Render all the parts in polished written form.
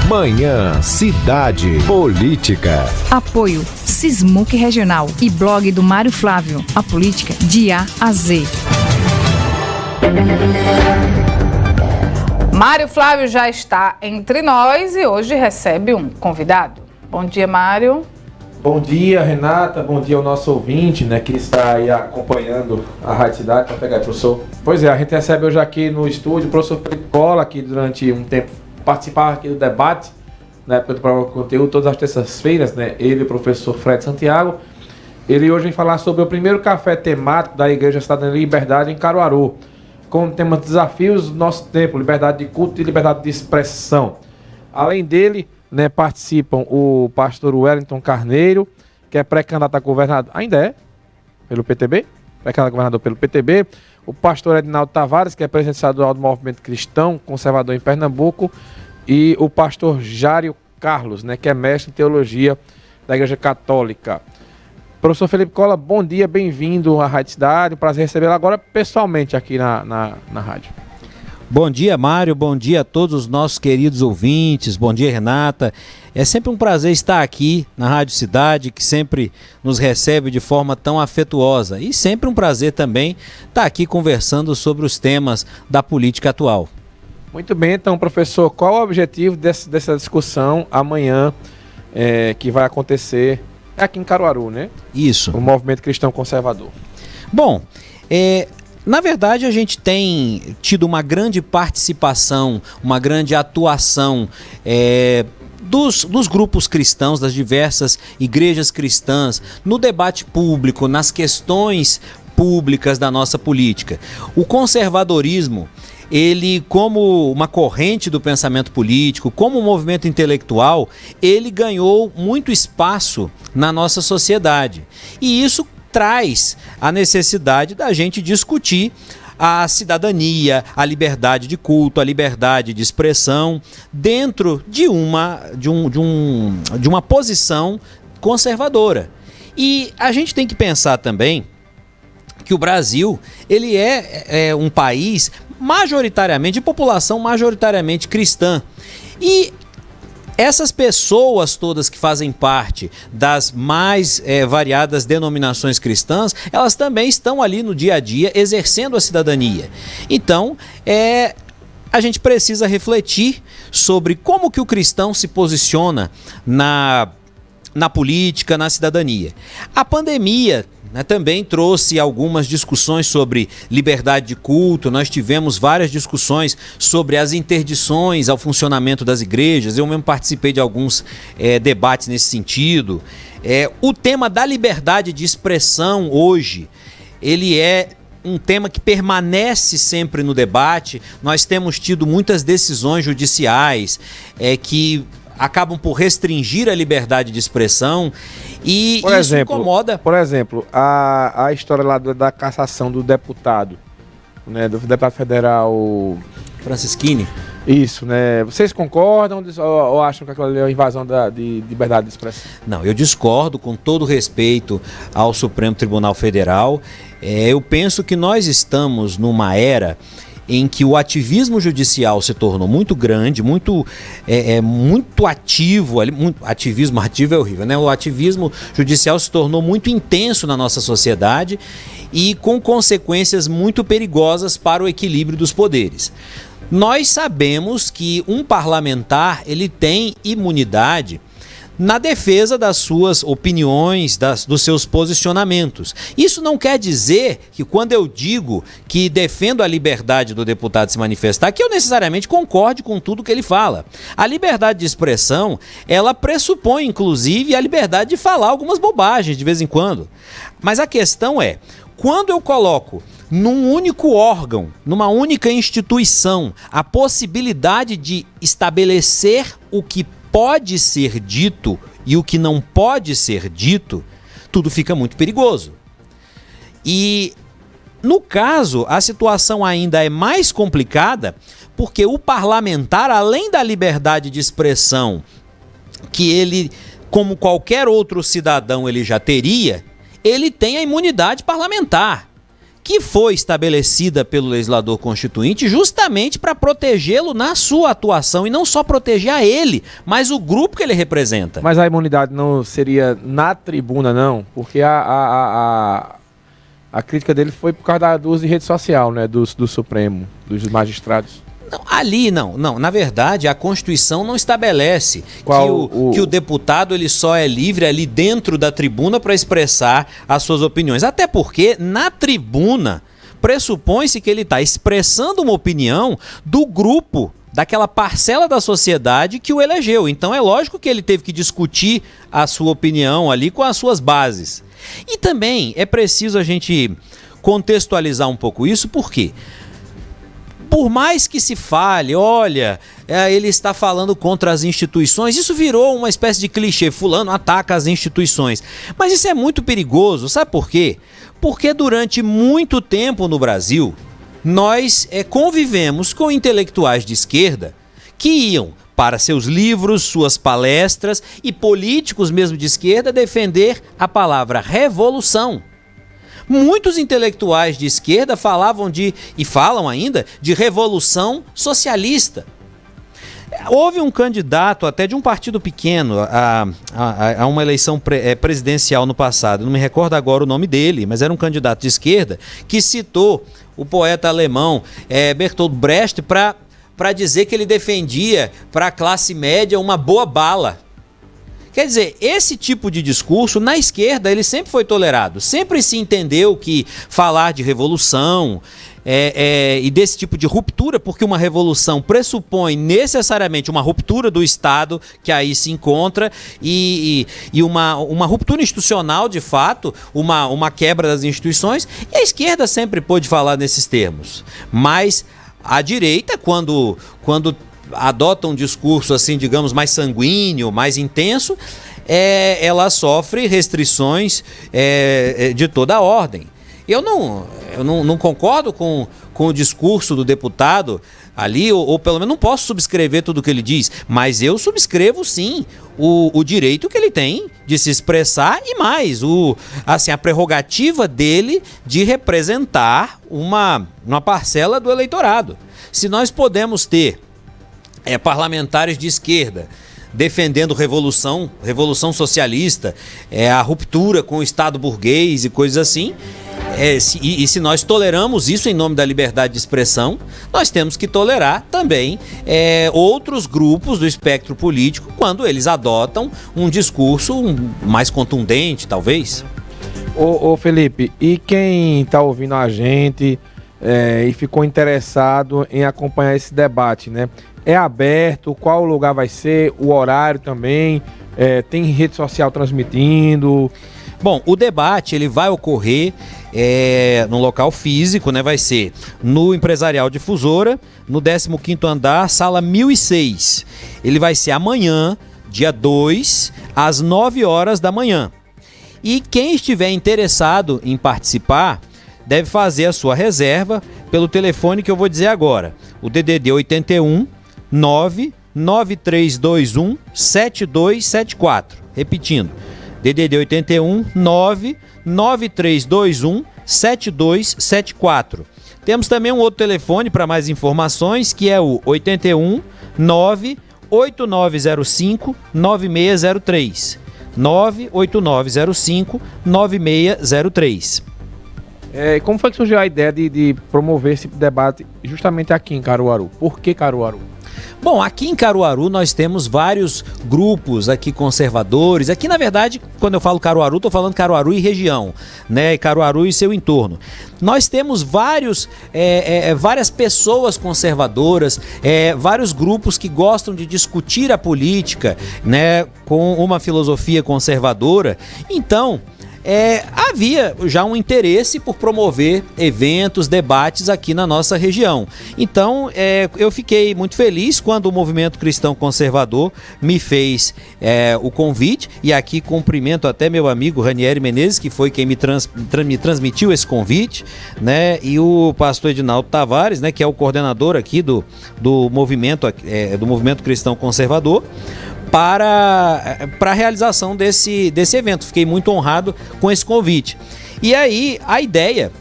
Manhã Cidade Política. Apoio Sismuc Regional e blog do Mário Flávio. A política de A a Z. Mário Flávio já está entre nós e hoje recebe um convidado. Bom dia, Mário. Bom dia, Renata. Bom dia ao nosso ouvinte, né, que está aí acompanhando a Rádio Cidade. Para pegar, professor. Pois é, a gente recebe hoje aqui no estúdio o professor Felipe Cola, que durante um tempo participava aqui do debate, na época do programa Conteúdo, todas as terças-feiras, né? Ele e o professor Fred Santiago. Ele hoje vem falar sobre o primeiro café temático da Igreja Cidadania e Liberdade em Caruaru, com o tema Desafios do Nosso Tempo, Liberdade de Culto e Liberdade de Expressão. Além dele, né, participam o pastor Wellington Carneiro, que é pré-candidato a governador, ainda é, pelo PTB, pré-candidato a governador pelo PTB, o pastor Edinaldo Tavares, que é presidente estadual do Movimento Cristão Conservador em Pernambuco, e o pastor Jário Carlos, né, que é mestre em teologia da Igreja Católica. Professor Felipe Cola, bom dia, bem-vindo à Rádio Cidade, prazer recebê-lo agora pessoalmente aqui na rádio. Bom dia, Mário, bom dia a todos os nossos queridos ouvintes, bom dia, Renata. É sempre um prazer estar aqui na Rádio Cidade, que sempre nos recebe de forma tão afetuosa, e sempre um prazer também estar aqui conversando sobre os temas da política atual. Muito bem, então, professor, qual é o objetivo dessa discussão amanhã, que vai acontecer aqui em Caruaru, né? Isso. O Movimento Cristão Conservador. Bom, na verdade a gente tem tido uma grande participação, uma grande atuação dos grupos cristãos, das diversas igrejas cristãs, no debate público, nas questões públicas da nossa política. O conservadorismo, ele, como uma corrente do pensamento político, como um movimento intelectual, ele ganhou muito espaço na nossa sociedade. E isso traz a necessidade da gente discutir a cidadania, a liberdade de culto, a liberdade de expressão dentro de uma posição conservadora. E a gente tem que pensar também que o Brasil, ele é um país majoritariamente, de população majoritariamente cristã. E essas pessoas todas que fazem parte das mais variadas denominações cristãs, elas também estão ali no dia a dia exercendo a cidadania. Então, a gente precisa refletir sobre como que o cristão se posiciona na política, na cidadania. A pandemia, né, também trouxe algumas discussões sobre liberdade de culto. Nós tivemos várias discussões sobre as interdições ao funcionamento das igrejas. Eu mesmo participei de alguns debates nesse sentido. O tema da liberdade de expressão hoje, ele é um tema que permanece sempre no debate. Nós temos tido muitas decisões judiciais que acabam por restringir a liberdade de expressão e isso incomoda. Por exemplo, a história lá da cassação do deputado, né, do deputado federal Francisquini. Isso, né? Vocês concordam ou acham que aquilo ali é uma invasão de liberdade de expressão? Não, eu discordo com todo respeito ao Supremo Tribunal Federal. Eu penso que nós estamos numa era em que o ativismo judicial se tornou muito grande, muito ativo. Ativismo é horrível, né? O ativismo judicial se tornou muito intenso na nossa sociedade e com consequências muito perigosas para o equilíbrio dos poderes. Nós sabemos que um parlamentar, ele tem imunidade na defesa das suas opiniões, dos seus posicionamentos. Isso não quer dizer que quando eu digo que defendo a liberdade do deputado se manifestar, que eu necessariamente concorde com tudo que ele fala. A liberdade de expressão, ela pressupõe, inclusive, a liberdade de falar algumas bobagens de vez em quando. Mas a questão é, quando eu coloco num único órgão, numa única instituição, a possibilidade de estabelecer o que pode ser dito e o que não pode ser dito, tudo fica muito perigoso. E, no caso, a situação ainda é mais complicada porque o parlamentar, além da liberdade de expressão que ele, como qualquer outro cidadão, ele já teria, ele tem a imunidade parlamentar, que foi estabelecida pelo legislador constituinte justamente para protegê-lo na sua atuação e não só proteger a ele, mas o grupo que ele representa. Mas a imunidade não seria na tribuna, não? Porque a crítica dele foi por causa do uso de rede social, né? Do Supremo, dos magistrados. Não, ali não. Na verdade, a Constituição não estabelece que o deputado ele só é livre ali dentro da tribuna para expressar as suas opiniões. Até porque, na tribuna, pressupõe-se que ele está expressando uma opinião do grupo, daquela parcela da sociedade que o elegeu. Então é lógico que ele teve que discutir a sua opinião ali com as suas bases. E também é preciso a gente contextualizar um pouco isso, porque por mais que se fale, olha, ele está falando contra as instituições, isso virou uma espécie de clichê, fulano ataca as instituições. Mas isso é muito perigoso, sabe por quê? Porque durante muito tempo no Brasil, nós convivemos com intelectuais de esquerda que iam para seus livros, suas palestras e políticos mesmo de esquerda defender a palavra revolução. Muitos intelectuais de esquerda falavam e falam ainda de revolução socialista. Houve um candidato até de um partido pequeno a uma eleição presidencial no passado, não me recordo agora o nome dele, mas era um candidato de esquerda que citou o poeta alemão Bertolt Brecht para dizer que ele defendia para a classe média uma boa bala. Quer dizer, esse tipo de discurso, na esquerda, ele sempre foi tolerado. Sempre se entendeu que falar de revolução e desse tipo de ruptura, porque uma revolução pressupõe necessariamente uma ruptura do Estado, que aí se encontra, e uma ruptura institucional, de fato, uma quebra das instituições, e a esquerda sempre pôde falar nesses termos. Mas a direita, quando adota um discurso assim, digamos, mais sanguíneo, mais intenso, ela sofre restrições de toda a ordem. Eu não concordo com o discurso do deputado ali, ou pelo menos não posso subscrever tudo o que ele diz, mas eu subscrevo sim o direito que ele tem de se expressar e mais, a prerrogativa dele de representar uma parcela do eleitorado. Se nós podemos ter parlamentares de esquerda defendendo revolução socialista, a ruptura com o Estado burguês e coisas assim, se nós toleramos isso em nome da liberdade de expressão, nós temos que tolerar também outros grupos do espectro político quando eles adotam um discurso mais contundente, talvez. Ô Felipe, e quem está ouvindo a gente e ficou interessado em acompanhar esse debate, né? É aberto? Qual lugar vai ser? O horário também? Tem rede social transmitindo? Bom, o debate ele vai ocorrer no local físico, né? Vai ser no Empresarial Difusora, no 15º andar, sala 1006. Ele vai ser amanhã, dia 2, às 9 horas da manhã. E quem estiver interessado em participar deve fazer a sua reserva pelo telefone que eu vou dizer agora. O DDD 81 99321 7274. Repetindo, DDD 81 99321 7274. Temos também um outro telefone para mais informações, que é o 81 98905 9603. 98905 9603. Como foi que surgiu a ideia de promover esse debate justamente aqui em Caruaru? Por que Caruaru? Bom, aqui em Caruaru nós temos vários grupos aqui conservadores. Aqui, na verdade, quando eu falo Caruaru, estou falando Caruaru e região, né? Caruaru e seu entorno. Nós temos várias pessoas conservadoras, vários grupos que gostam de discutir a política, né, com uma filosofia conservadora. Então, havia já um interesse por promover eventos, debates aqui na nossa região. Então, eu fiquei muito feliz quando o Movimento Cristão Conservador me fez o convite, e aqui cumprimento até meu amigo Ranieri Menezes, que foi quem me transmitiu esse convite, né? E o pastor Edinaldo Tavares, né, que é o coordenador aqui do movimento Cristão Conservador, para a realização desse evento. Fiquei muito honrado com esse convite. E aí, a ideia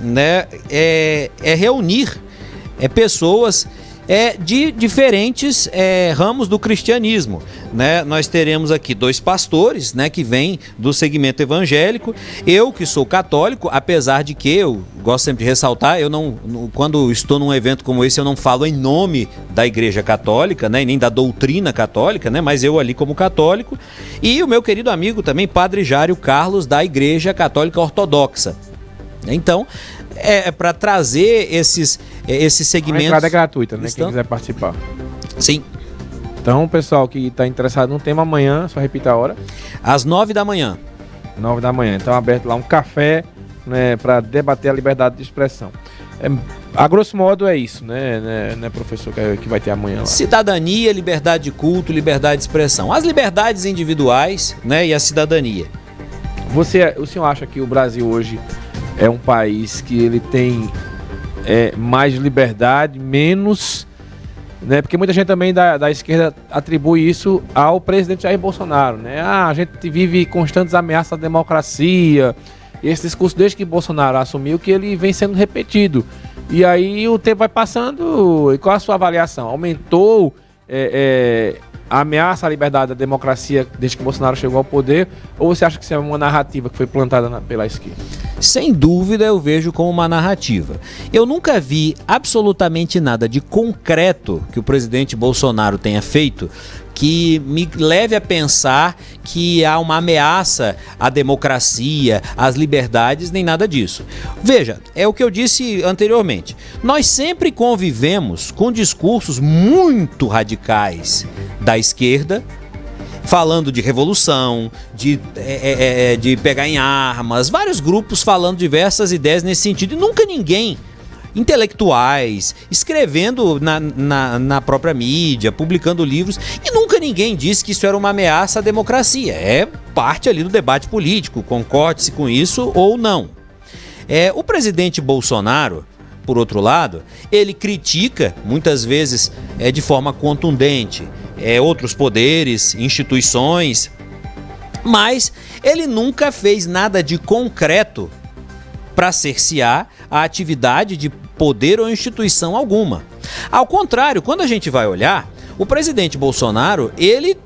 né, é reunir pessoas de diferentes ramos do cristianismo, né? Nós teremos aqui 2 pastores, né, que vêm do segmento evangélico. Eu, que sou católico, apesar de que eu gosto sempre de ressaltar, eu quando estou num evento como esse, eu não falo em nome da Igreja Católica, né, e nem da doutrina católica, né, mas eu ali como católico, e o meu querido amigo também, Padre Jário Carlos, da Igreja Católica Ortodoxa. Então, para trazer esses segmentos... A entrada é gratuita, né? Quem quiser participar. Sim. Então, pessoal que está interessado no tema, amanhã, só repita a hora. Às 9 da manhã. 9 da manhã. Então, aberto lá um café, né, para debater a liberdade de expressão. A grosso modo é isso, né, professor, que vai ter amanhã lá. Cidadania, liberdade de culto, liberdade de expressão. As liberdades individuais, né, e a cidadania. O senhor acha que o Brasil hoje é um país que ele tem mais liberdade, menos, né? Porque muita gente também da esquerda atribui isso ao presidente Jair Bolsonaro, né? A gente vive constantes ameaças à democracia. E esse discurso, desde que Bolsonaro assumiu, que ele vem sendo repetido. E aí o tempo vai passando. E qual a sua avaliação? Aumentou a ameaça à liberdade da democracia desde que Bolsonaro chegou ao poder? Ou você acha que isso é uma narrativa que foi plantada pela esquerda? Sem dúvida, eu vejo como uma narrativa. Eu nunca vi absolutamente nada de concreto que o presidente Bolsonaro tenha feito que me leve a pensar que há uma ameaça à democracia, às liberdades, nem nada disso. Veja, é o que eu disse anteriormente. Nós sempre convivemos com discursos muito radicais da esquerda, falando de revolução, de pegar em armas, vários grupos falando diversas ideias nesse sentido, e nunca ninguém, intelectuais, escrevendo na própria mídia, publicando livros, e nunca ninguém disse que isso era uma ameaça à democracia. É parte ali do debate político, concorde-se com isso ou não. O presidente Bolsonaro, por outro lado, ele critica, muitas vezes de forma contundente, outros poderes, instituições, mas ele nunca fez nada de concreto para cercear a atividade de poder ou instituição alguma. Ao contrário, quando a gente vai olhar, o presidente Bolsonaro, ele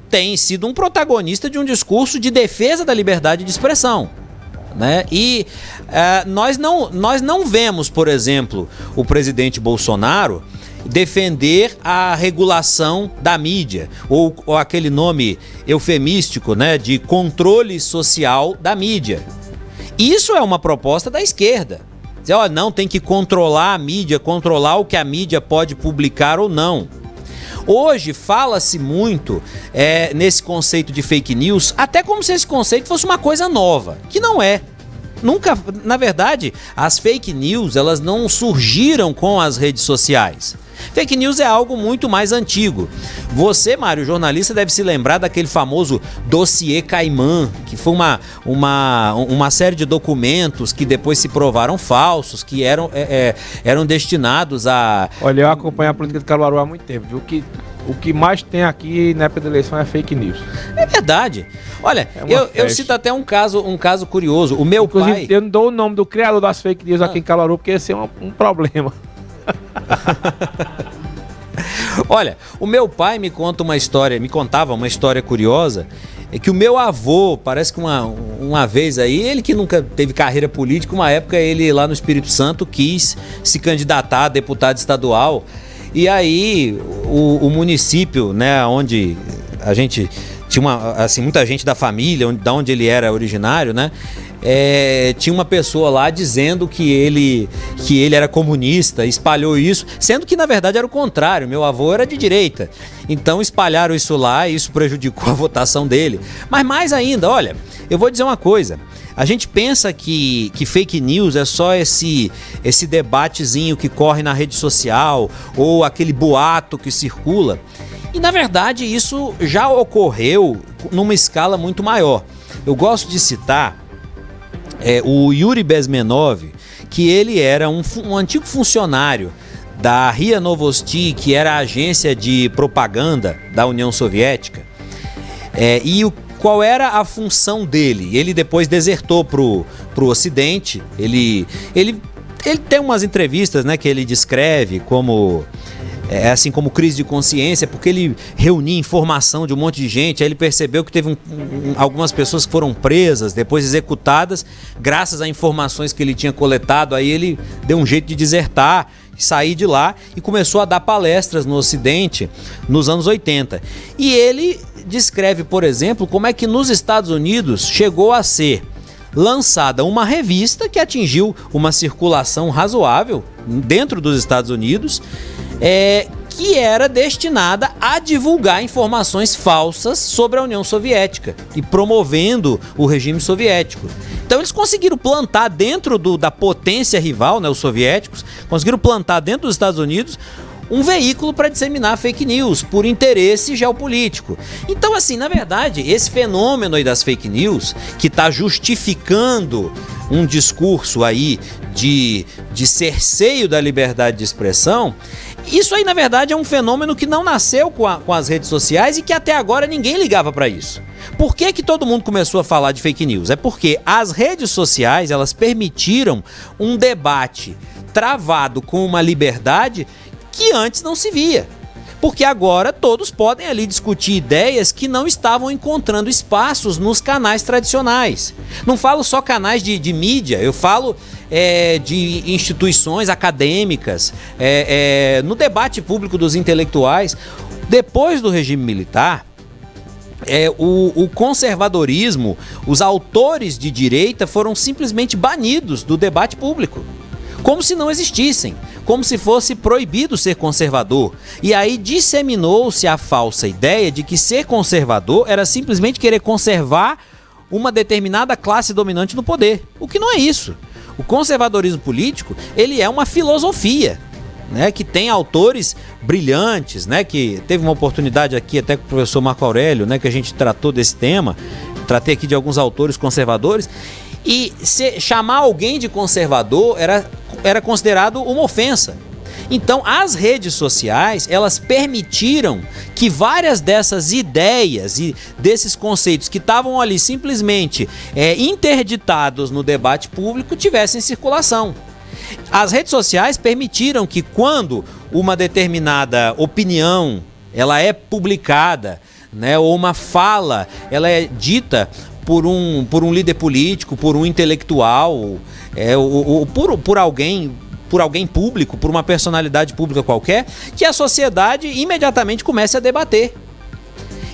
tem sido um protagonista de um discurso de defesa da liberdade de expressão, né? E nós não vemos, por exemplo, o presidente Bolsonaro defender a regulação da mídia, ou aquele nome eufemístico, né, de controle social da mídia. Isso é uma proposta da esquerda. Dizer, não, tem que controlar a mídia, controlar o que a mídia pode publicar ou não. Hoje fala-se muito nesse conceito de fake news, até como se esse conceito fosse uma coisa nova, que não é. Nunca, na verdade, as fake news, elas não surgiram com as redes sociais. Fake news é algo muito mais antigo. Você, Mário, jornalista, deve se lembrar daquele famoso dossiê Caimã, que foi uma série de documentos que depois se provaram falsos, que eram destinados a... Olha, eu acompanho a política de Caruaru há muito tempo, viu? O que mais tem aqui na época da eleição é fake news. É verdade. Olha, eu cito até um caso curioso. O meu pai... Eu não dou o nome do criador das fake news aqui em Caruaru, porque esse é um problema. Olha, o meu pai me contava uma história curiosa, que o meu avô, parece que uma vez aí, ele que nunca teve carreira política, uma época ele lá no Espírito Santo quis se candidatar a deputado estadual, e aí o município, né, onde a gente tinha muita gente da família, da onde ele era originário, né? Tinha uma pessoa lá dizendo que ele era comunista, espalhou isso, sendo que na verdade era o contrário, meu avô era de direita. Então espalharam isso lá e isso prejudicou a votação dele. Mas mais ainda, olha, eu vou dizer uma coisa. A gente pensa que fake news é só esse debatezinho que corre na rede social ou aquele boato que circula. E na verdade isso já ocorreu numa escala muito maior. Eu gosto de citar o Yuri Bezmenov, que ele era um antigo funcionário da RIA Novosti, que era a agência de propaganda da União Soviética. E qual era a função dele. Ele depois desertou pro Ocidente. Ele tem umas entrevistas, né, que ele descreve como... assim como crise de consciência, porque ele reunia informação de um monte de gente, aí ele percebeu que teve algumas pessoas que foram presas, depois executadas, graças a informações que ele tinha coletado, aí ele deu um jeito de desertar, sair de lá e começou a dar palestras no Ocidente nos anos 80. E ele descreve, por exemplo, como é que nos Estados Unidos chegou a ser lançada uma revista que atingiu uma circulação razoável dentro dos Estados Unidos, que era destinada a divulgar informações falsas sobre a União Soviética e promovendo o regime soviético. Então eles conseguiram plantar dentro da potência rival, né, os soviéticos, conseguiram plantar dentro dos Estados Unidos um veículo para disseminar fake news por interesse geopolítico. Então, assim, na verdade, esse fenômeno aí das fake news, que está justificando um discurso aí de cerceio da liberdade de expressão, isso aí, na verdade, é um fenômeno que não nasceu com as redes sociais e que até agora ninguém ligava para isso. Por que todo mundo começou a falar de fake news? É porque as redes sociais, elas permitiram um debate travado com uma liberdade que antes não se via. Porque agora todos podem ali discutir ideias que não estavam encontrando espaços nos canais tradicionais. Não falo só canais de mídia, eu falo de instituições acadêmicas, no debate público dos intelectuais. Depois do regime militar, o conservadorismo, os autores de direita foram simplesmente banidos do debate público, como se não existissem, como se fosse proibido ser conservador. E aí disseminou-se a falsa ideia de que ser conservador era simplesmente querer conservar uma determinada classe dominante no poder, o que não é isso. O conservadorismo político, ele é uma filosofia, né, que tem autores brilhantes, né, que teve uma oportunidade aqui até com o professor Marco Aurélio, né, que a gente tratou desse tema, tratei aqui de alguns autores conservadores, e chamar alguém de conservador era considerado uma ofensa. Então, as redes sociais, elas permitiram que várias dessas ideias e desses conceitos que estavam ali simplesmente interditados no debate público tivessem circulação. As redes sociais permitiram que, quando uma determinada opinião ela é publicada, né, ou uma fala ela é dita por um líder político, por um intelectual, ou por alguém público, por uma personalidade pública qualquer, que a sociedade imediatamente comece a debater.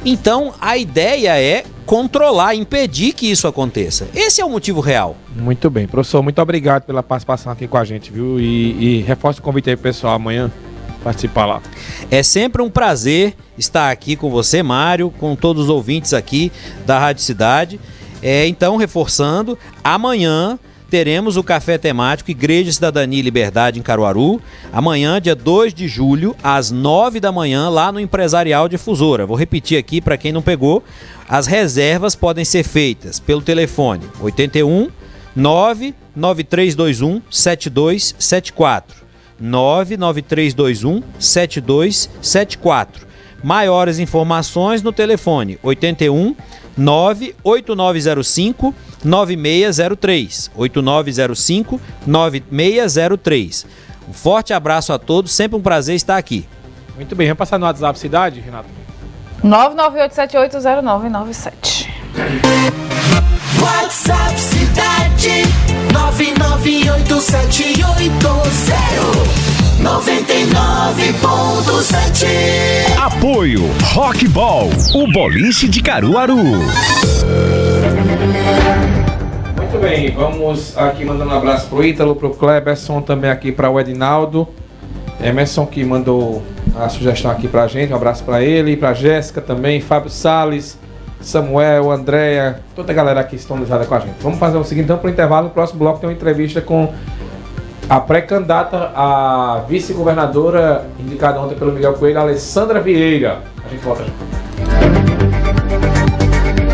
Então, a ideia é controlar, impedir que isso aconteça. Esse é o motivo real. Muito bem. Professor, muito obrigado pela participação aqui com a gente, viu? E reforço o convite aí pro pessoal amanhã participar lá. É sempre um prazer estar aqui com você, Mário, com todos os ouvintes aqui da Rádio Cidade. Então, reforçando, amanhã teremos o café temático Igreja, Cidadania e Liberdade em Caruaru. Amanhã, dia 2 de julho, às 9 da manhã, lá no Empresarial Difusora. Vou repetir aqui para quem não pegou. As reservas podem ser feitas pelo telefone 81 99321 7274. 99321 7274. Maiores informações no telefone 81 98905 9603. 8905 9603. Um forte abraço a todos, sempre um prazer estar aqui. Muito bem, vamos passar no WhatsApp Cidade, Renato? 998780997. WhatsApp Cidade 998780997. Apoio Rockball, o boliche de Caruaru. Muito bem, vamos aqui mandando um abraço pro Ítalo, pro Kleberson, também aqui para o Edinaldo. Emerson que mandou a sugestão aqui pra gente, um abraço para ele, pra Jéssica também, Fábio Salles, Samuel, Andréia, toda a galera aqui sintonizada com a gente. Vamos fazer o seguinte, então, pro intervalo, no próximo bloco tem uma entrevista com a pré-candidata a vice-governadora indicada ontem pelo Miguel Coelho, Alessandra Vieira. A gente volta já.